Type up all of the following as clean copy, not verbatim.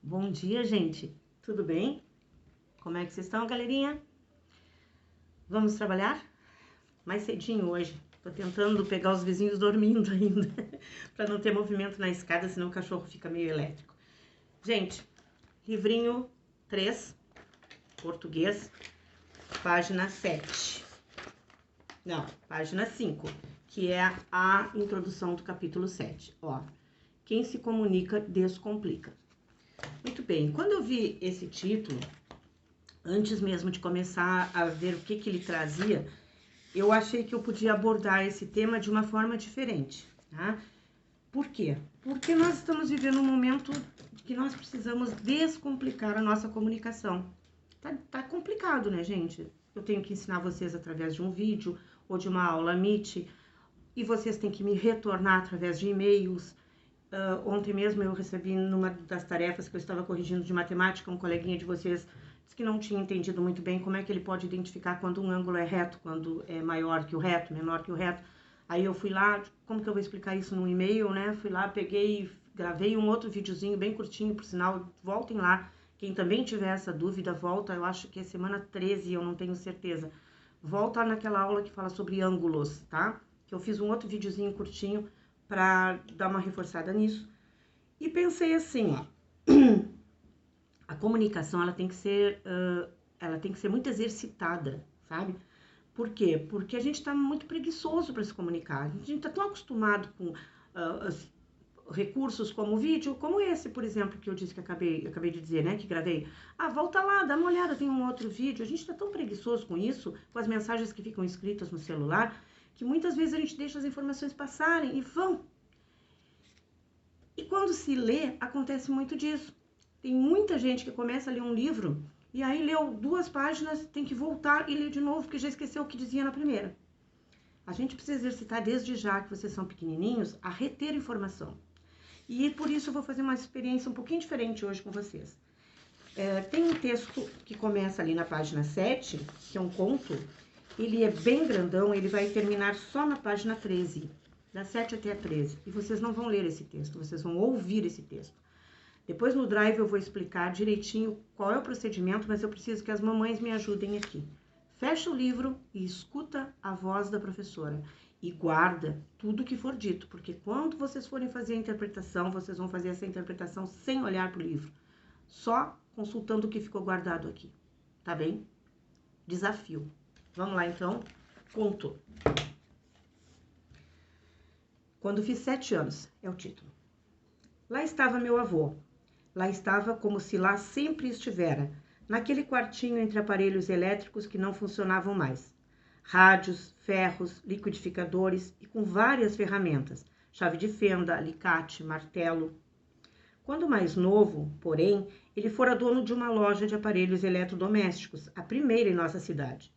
Bom dia, gente. Tudo bem? Como é que vocês estão, galerinha? Vamos trabalhar? Mais cedinho hoje. Tô tentando pegar os vizinhos dormindo ainda, para não ter movimento na escada, senão o cachorro fica meio elétrico. Gente, livrinho 3, português, página 7. Não, página 5, que é a introdução do capítulo 7. Ó, quem se comunica descomplica. Muito bem, quando eu vi esse título, antes mesmo de começar a ver o que ele trazia, eu achei que eu podia abordar esse tema de uma forma diferente, tá? Por quê? Porque nós estamos vivendo um momento que nós precisamos descomplicar a nossa comunicação. Tá complicado, né, gente? Eu tenho que ensinar vocês através de um vídeo ou de uma aula Meet, e vocês têm que me retornar através de e-mails. Ontem mesmo eu recebi numa das tarefas que eu estava corrigindo de matemática, um coleguinha de vocês disse que não tinha entendido muito bem como é que ele pode identificar quando um ângulo é reto, quando é maior que o reto, menor que o reto. Aí eu fui lá, como que eu vou explicar isso no e-mail, né? Fui lá, peguei, gravei um outro videozinho bem curtinho, por sinal, voltem lá. Quem também tiver essa dúvida, volta, eu acho que é semana 13, eu não tenho certeza. Volta naquela aula que fala sobre ângulos, tá? Que eu fiz um outro videozinho curtinho para dar uma reforçada nisso. E pensei assim, ó, a comunicação ela tem que ser muito exercitada, sabe? Por quê? Porque a gente está muito preguiçoso para se comunicar. A gente está tão acostumado com recursos como o vídeo, como esse, por exemplo, que eu disse que acabei de dizer, né? Que gravei. Ah, volta lá, dá uma olhada, tem um outro vídeo. A gente está tão preguiçoso com isso, com as mensagens que ficam escritas no celular, que muitas vezes a gente deixa as informações passarem e vão. E quando se lê, acontece muito disso. Tem muita gente que começa a ler um livro e aí leu 2 páginas, tem que voltar e ler de novo, porque já esqueceu o que dizia na primeira. A gente precisa exercitar desde já, que vocês são pequenininhos, a reter informação. E por isso eu vou fazer uma experiência um pouquinho diferente hoje com vocês. Tem um texto que começa ali na página 7, que é um conto. Ele é bem grandão, ele vai terminar só na página 13, da 7 até a 13. E vocês não vão ler esse texto, vocês vão ouvir esse texto. Depois no Drive eu vou explicar direitinho qual é o procedimento, mas eu preciso que as mamães me ajudem aqui. Fecha o livro e escuta a voz da professora. E guarda tudo que for dito, porque quando vocês forem fazer a interpretação, vocês vão fazer essa interpretação sem olhar para o livro. Só consultando o que ficou guardado aqui, tá bem? Desafio. Vamos lá, então. Conto. Quando fiz 7 anos, é o título. Lá estava meu avô. Lá estava como se lá sempre estivera, naquele quartinho entre aparelhos elétricos que não funcionavam mais. Rádios, ferros, liquidificadores e com várias ferramentas, chave de fenda, alicate, martelo. Quando mais novo, porém, ele fora dono de uma loja de aparelhos eletrodomésticos, a primeira em nossa cidade,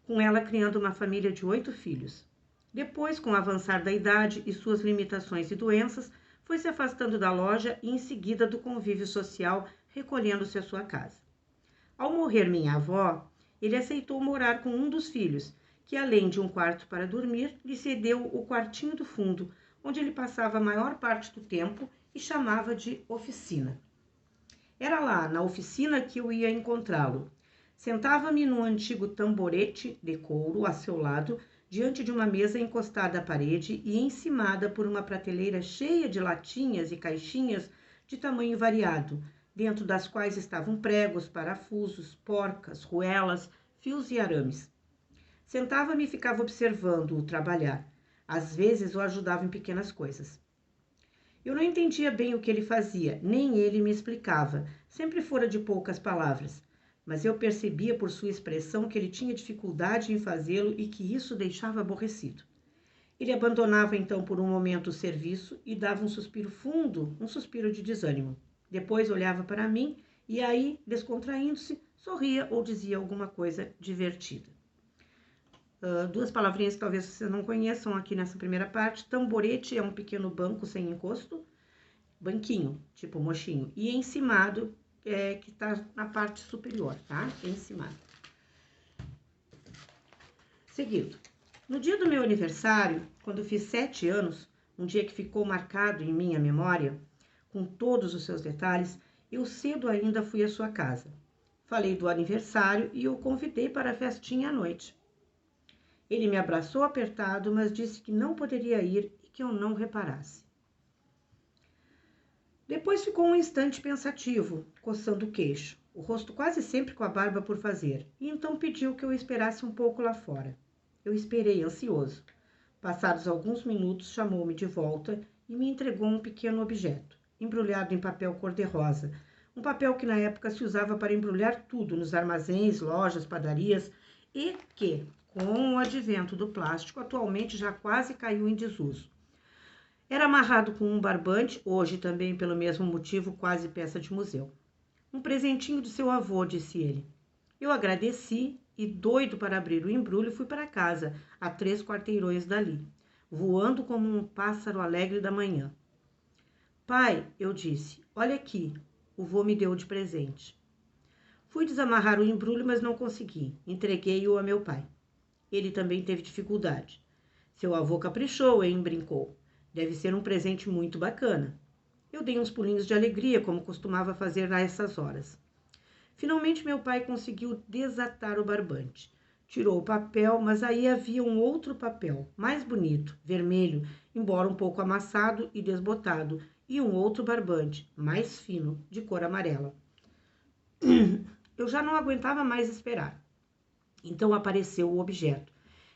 com ela criando uma família de 8 filhos. Depois, com o avançar da idade e suas limitações e doenças, foi se afastando da loja e em seguida do convívio social, recolhendo-se à sua casa. Ao morrer minha avó, ele aceitou morar com um dos filhos, que além de um quarto para dormir, lhe cedeu o quartinho do fundo, onde ele passava a maior parte do tempo e chamava de oficina. Era lá, na oficina, que eu ia encontrá-lo. Sentava-me num antigo tamborete de couro a seu lado, diante de uma mesa encostada à parede e encimada por uma prateleira cheia de latinhas e caixinhas de tamanho variado, dentro das quais estavam pregos, parafusos, porcas, ruelas, fios e arames. Sentava-me e ficava observando-o trabalhar. Às vezes o ajudava em pequenas coisas. Eu não entendia bem o que ele fazia, nem ele me explicava, sempre fora de poucas palavras. Mas eu percebia por sua expressão que ele tinha dificuldade em fazê-lo e que isso o deixava aborrecido. Ele abandonava então por um momento o serviço e dava um suspiro fundo, um suspiro de desânimo. Depois olhava para mim e aí, descontraindo-se, sorria ou dizia alguma coisa divertida. 2 palavrinhas que talvez vocês não conheçam aqui nessa primeira parte. Tamborete é um pequeno banco sem encosto, banquinho, tipo mochinho, e encimado, que está na parte superior, tá? Encimado. Seguindo. No dia do meu aniversário, quando fiz 7 anos, um dia que ficou marcado em minha memória, com todos os seus detalhes, Eu cedo ainda fui à sua casa. Falei do aniversário e o convidei para a festinha à noite. Ele me abraçou apertado, mas disse que não poderia ir e que eu não reparasse. Depois ficou um instante pensativo, coçando o queixo, o rosto quase sempre com a barba por fazer, e então pediu que eu esperasse um pouco lá fora. Eu esperei, ansioso. Passados alguns minutos, chamou-me de volta e me entregou um pequeno objeto, embrulhado em papel cor-de-rosa, um papel que na época se usava para embrulhar tudo nos armazéns, lojas, padarias, e que, com o advento do plástico, atualmente já quase caiu em desuso. Era amarrado com um barbante, hoje também pelo mesmo motivo quase peça de museu. Um presentinho de seu avô, disse ele. Eu agradeci e, doido para abrir o embrulho, fui para casa, a 3 quarteirões dali, voando como um pássaro alegre da manhã. Pai, eu disse, olha aqui, o vô me deu de presente. Fui desamarrar o embrulho, mas não consegui. Entreguei-o a meu pai. Ele também teve dificuldade. Seu avô caprichou, hein? Brincou. Deve ser um presente muito bacana. Eu dei uns pulinhos de alegria, como costumava fazer a essas horas. Finalmente meu pai conseguiu desatar o barbante. Tirou o papel, mas aí havia um outro papel, mais bonito, vermelho, embora um pouco amassado e desbotado, e um outro barbante, mais fino, de cor amarela. Eu já não aguentava mais esperar. Então apareceu o objeto,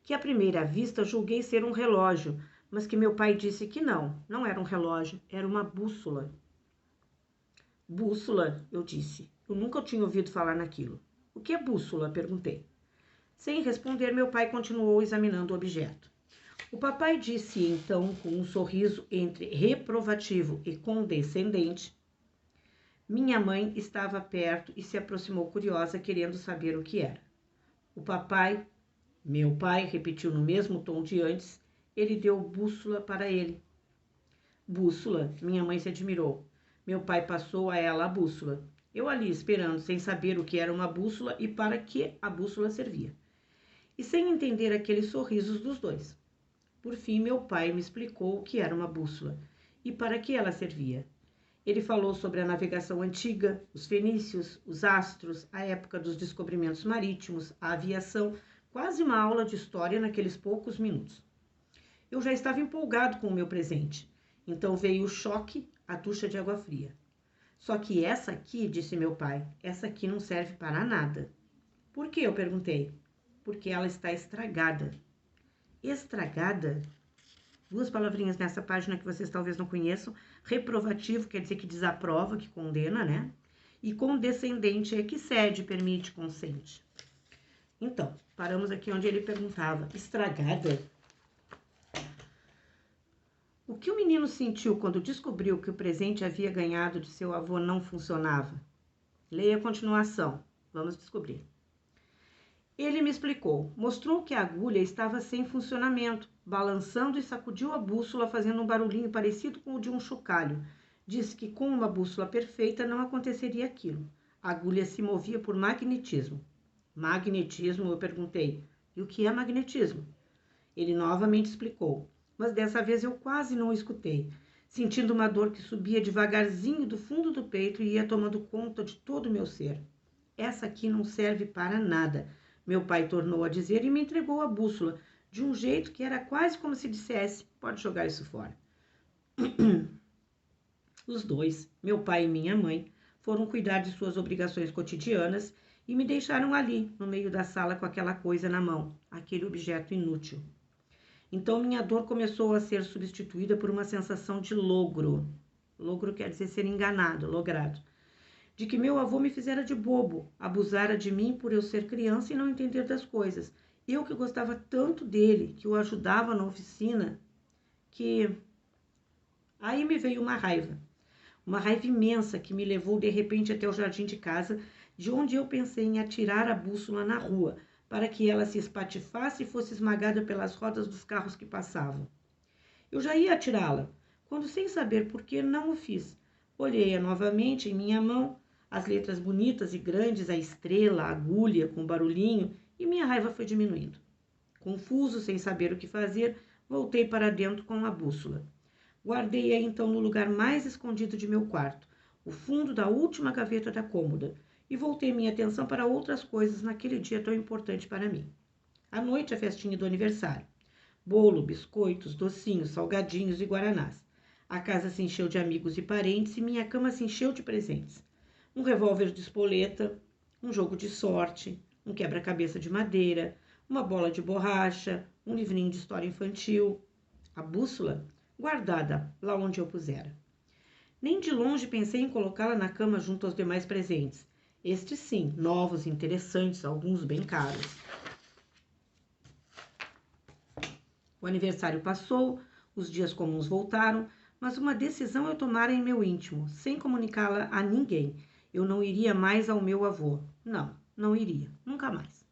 que à primeira vista julguei ser um relógio, mas que meu pai disse que não era um relógio, era uma bússola. Bússola, eu disse. Eu nunca tinha ouvido falar naquilo. O que é bússola? Perguntei. Sem responder, meu pai continuou examinando o objeto. O papai disse então, com um sorriso entre reprovativo e condescendente: minha mãe estava perto e se aproximou curiosa, querendo saber o que era. O papai, meu pai, repetiu no mesmo tom de antes, ele deu bússola para ele. Bússola, minha mãe se admirou. Meu pai passou a ela a bússola. Eu ali esperando, sem saber o que era uma bússola e para que a bússola servia. E sem entender aqueles sorrisos dos dois. Por fim, meu pai me explicou o que era uma bússola e para que ela servia. Ele falou sobre a navegação antiga, os fenícios, os astros, a época dos descobrimentos marítimos, a aviação, quase uma aula de história naqueles poucos minutos. Eu já estava empolgado com o meu presente. Então veio o choque, a ducha de água fria. Só que essa aqui, disse meu pai, essa aqui não serve para nada. Por que? Eu perguntei. Porque ela está estragada. Estragada? Duas palavrinhas nessa página que vocês talvez não conheçam. Reprovativo quer dizer que desaprova, que condena, né? E condescendente é que cede, permite, consente. Então, paramos aqui onde ele perguntava, estragada? O que o menino sentiu quando descobriu que o presente havia ganhado de seu avô não funcionava? Leia a continuação. Vamos descobrir. Ele me explicou. Mostrou que a agulha estava sem funcionamento, balançando e sacudiu a bússola, fazendo um barulhinho parecido com o de um chocalho. Disse que com uma bússola perfeita não aconteceria aquilo. A agulha se movia por magnetismo. Magnetismo? Eu perguntei. E o que é magnetismo? Ele novamente explicou. Mas dessa vez eu quase não o escutei, sentindo uma dor que subia devagarzinho do fundo do peito e ia tomando conta de todo o meu ser. Essa aqui não serve para nada, meu pai tornou a dizer e me entregou a bússola, de um jeito que era quase como se dissesse, pode jogar isso fora. Os dois, meu pai e minha mãe, foram cuidar de suas obrigações cotidianas e me deixaram ali, no meio da sala com aquela coisa na mão, aquele objeto inútil. Então minha dor começou a ser substituída por uma sensação de logro. Logro quer dizer ser enganado, logrado. De que meu avô me fizera de bobo, abusara de mim por eu ser criança e não entender das coisas. Eu que gostava tanto dele, que o ajudava na oficina, que... Aí me veio uma raiva imensa que me levou de repente até o jardim de casa, de onde eu pensei em atirar a bússola na rua, para que ela se espatifasse e fosse esmagada pelas rodas dos carros que passavam. Eu já ia atirá-la, quando, sem saber por que, não o fiz. Olhei-a novamente em minha mão, as letras bonitas e grandes, a estrela, a agulha, com barulhinho, e minha raiva foi diminuindo. Confuso, sem saber o que fazer, voltei para dentro com a bússola. Guardei-a então no lugar mais escondido de meu quarto, o fundo da última gaveta da cômoda, e voltei minha atenção para outras coisas naquele dia tão importante para mim. À noite, a festinha do aniversário. Bolo, biscoitos, docinhos, salgadinhos e guaranás. A casa se encheu de amigos e parentes e minha cama se encheu de presentes. Um revólver de espoleta, um jogo de sorte, um quebra-cabeça de madeira, uma bola de borracha, um livrinho de história infantil, a bússola guardada lá onde eu pusera. Nem de longe pensei em colocá-la na cama junto aos demais presentes. Estes sim, novos e interessantes, alguns bem caros. O aniversário passou, os dias comuns voltaram, mas uma decisão eu tomara em meu íntimo, sem comunicá-la a ninguém. Eu não iria mais ao meu avô. Não iria, nunca mais.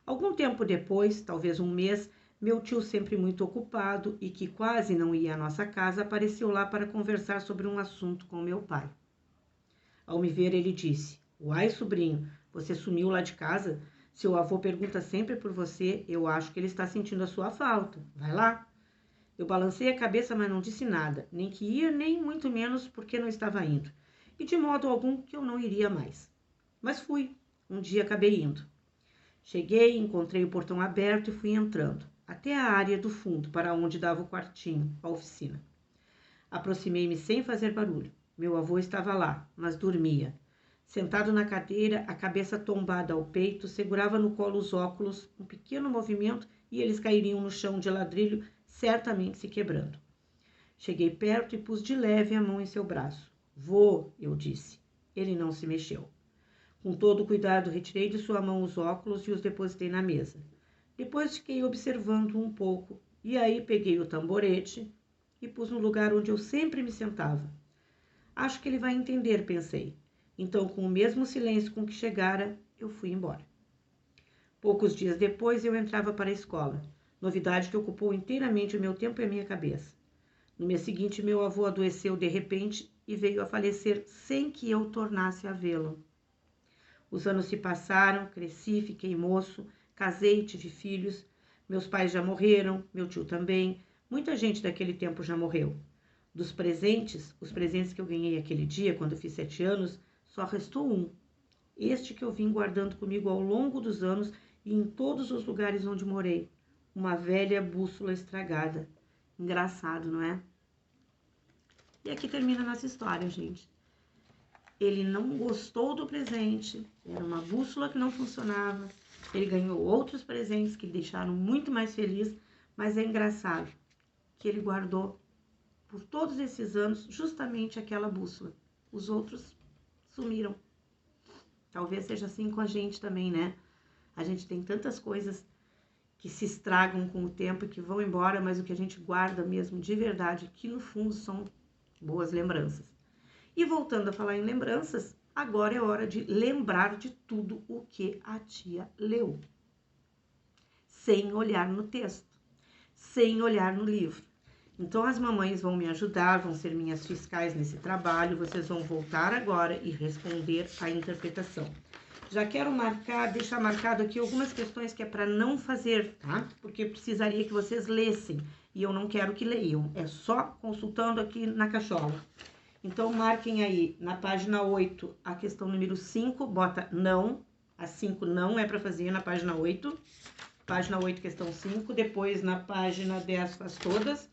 Algum tempo depois, talvez um mês, meu tio, sempre muito ocupado e que quase não ia à nossa casa, apareceu lá para conversar sobre um assunto com meu pai. Ao me ver, ele disse: "Uai, sobrinho, você sumiu lá de casa? Seu avô pergunta sempre por você, eu acho que ele está sentindo a sua falta. Vai lá." Eu balancei a cabeça, mas não disse nada, nem que ia, nem muito menos porque não estava indo, e de modo algum que eu não iria mais. Mas fui. Um dia acabei indo. Cheguei, encontrei o portão aberto e fui entrando, até a área do fundo, para onde dava o quartinho, a oficina. Aproximei-me sem fazer barulho. Meu avô estava lá, mas dormia. Sentado na cadeira, a cabeça tombada ao peito, segurava no colo os óculos, um pequeno movimento e eles cairiam no chão de ladrilho, certamente se quebrando. Cheguei perto e pus de leve a mão em seu braço. "Vô", eu disse. Ele não se mexeu. Com todo cuidado, retirei de sua mão os óculos e os depositei na mesa. Depois fiquei observando um pouco, e aí peguei o tamborete e pus no lugar onde eu sempre me sentava. Acho que ele vai entender, pensei. Então, com o mesmo silêncio com que chegara, eu fui embora. Poucos dias depois, eu entrava para a escola, novidade que ocupou inteiramente o meu tempo e a minha cabeça. No mês seguinte, meu avô adoeceu de repente e veio a falecer sem que eu tornasse a vê-lo. Os anos se passaram, cresci, fiquei moço, casei, tive filhos. Meus pais já morreram, meu tio também. Muita gente daquele tempo já morreu. Dos presentes, os presentes que eu ganhei aquele dia, quando eu fiz 7 anos, só restou um. Este que eu vim guardando comigo ao longo dos anos e em todos os lugares onde morei. Uma velha bússola estragada. Engraçado, não é? E aqui termina a nossa história, gente. Ele não gostou do presente, era uma bússola que não funcionava. Ele ganhou outros presentes que lhe deixaram muito mais feliz, mas é engraçado que ele guardou por todos esses anos justamente aquela bússola. Os outros sumiram. Talvez seja assim com a gente também, né? A gente tem tantas coisas que se estragam com o tempo e que vão embora, mas o que a gente guarda mesmo de verdade, que no fundo são boas lembranças. E voltando a falar em lembranças, agora é hora de lembrar de tudo o que a tia leu. Sem olhar no texto, sem olhar no livro. Então as mamães vão me ajudar, vão ser minhas fiscais nesse trabalho, vocês vão voltar agora e responder a interpretação. Já quero deixar marcado aqui algumas questões que é para não fazer, tá? Porque precisaria que vocês lessem e eu não quero que leiam, é só consultando aqui na cachola. Então, marquem aí na página 8, a questão número 5, bota não. A 5 não é para fazer na página 8. Página 8, questão 5. Depois, na página 10, faz todas.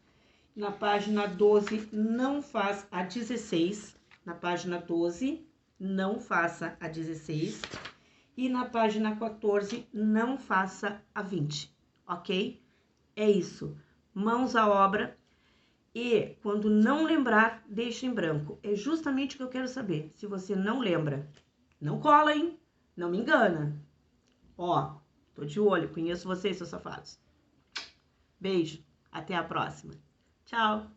Na página 12, não faz a 16. Na página 12, não faça a 16. E na página 14, não faça a 20. Ok? É isso. Mãos à obra. E, quando não lembrar, deixa em branco. É justamente o que eu quero saber. Se você não lembra, não cola, hein? Não me engana. Ó, tô de olho, conheço vocês, seus safados. Beijo, até a próxima. Tchau.